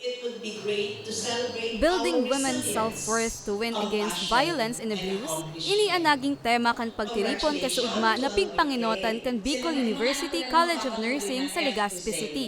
it would be great to celebrate Building our women's resilience, self-worth to win against compassion, violence and and abuse, of ini ang strength. naging tema kan pagtiripon kasuugma Congratulations, na pigpanginotan kan Bicol sinanaymanan University ko ng College of mga Nursing women sa Legazpi FUSA. City.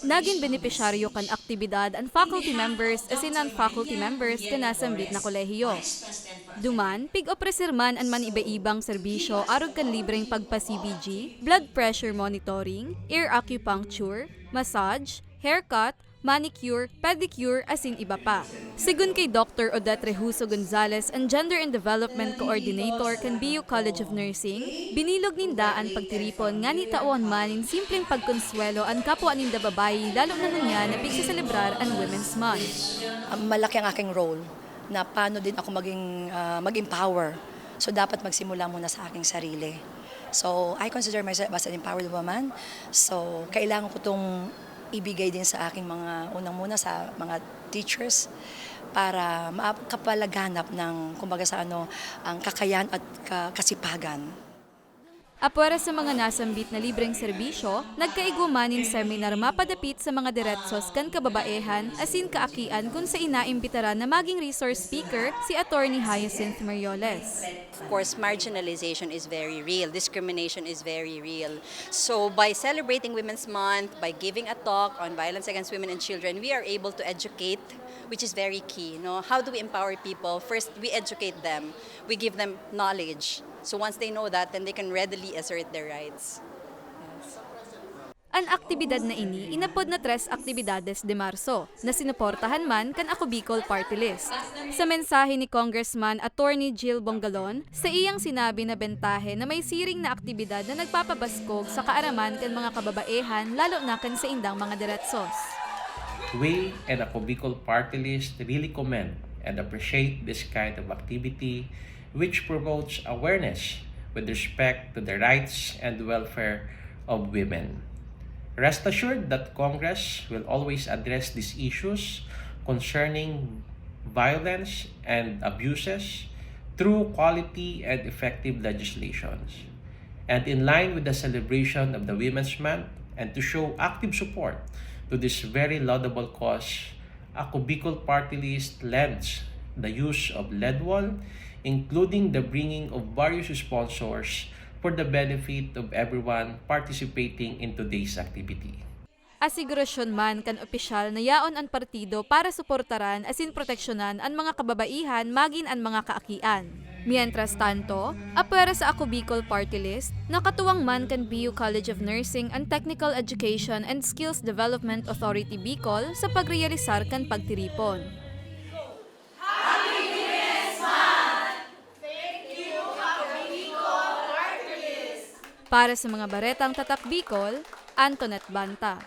Naging benepisyaryo kan aktibidad ang faculty In behalf members of as in Dr. non-faculty Maria members Murieta kanasambit na Flores, kolehiyo. Vice President for Duman, pig-opresirman an man iba-ibang serbisyo arog kan libreng pagpa-CBG, blood pressure monitoring, ear acupuncture, massage, haircut, manicure, pedicure, asin iba pa. Sigun kay Dr. Odette Rehuso Gonzalez, ang Gender and Development Coordinator kan BU College of Nursing, binilog ninda ang pagtiripon nga ni taon man in simpleng pagkonsuelo ang kapwa ninda babayi lalo na nunya na pigsiselebrar ang Women's Month. Malaki ang aking role na paano din ako mag-empower. So dapat magsimula muna sa aking sarili. So I consider myself as an empowered woman. So kailangan ko itong ibigay din sa aking mga unang-muna sa mga teachers para makapalaganap ng kumbaga sa ang kakayahan at kasipagan. Apwera sa mga nasambit na libreng serbisyo, nagkaigumanin seminar mapadapit sa mga diretsos kan kababaehan asin kaakian kung sa inaimbitaran na maging resource speaker si Attorney Hyacinth Marioles. Of course, marginalization is very real. Discrimination is very real. So by celebrating Women's Month, by giving a talk on violence against women and children, we are able to educate, which is very key. No? How do we empower people? First, we educate them. We give them knowledge. So once they know that, then they can readily assert their rights. Ang aktibidad na ini inapod na 3 aktibidades de Marso na sinuportahan man kan Ako Bicol Party List. Sa mensahe ni Congressman Attorney Jill Bongalon, sa iyang sinabi na bentahe na may siring na aktibidad na nagpapabaskog sa kaaraman kan mga kababaehan lalo na kan sa indang mga diretsos. We and Ako Bicol Party List really commend and appreciate this kind of activity which promotes awareness with respect to the rights and welfare of women. Rest assured that Congress will always address these issues concerning violence and abuses through quality and effective legislations. And in line with the celebration of the Women's Month and to show active support to this very laudable cause, Ako Bicol Party List lends the use of lead wall, including the bringing of various sponsors for the benefit of everyone participating in today's activity. Asigurasyon man kan opisyal na yaon ang partido para suportaran asin proteksyonan ang mga kababaihan magin ang mga kaakian. Mientras tanto, apwera sa Ako Bicol Party List, nakatuwang man kan BU College of Nursing and Technical Education and Skills Development Authority Bicol sa pagrealisar kan pagtiripon. Para sa mga baretang tatak Bicol, Antoinette Banta.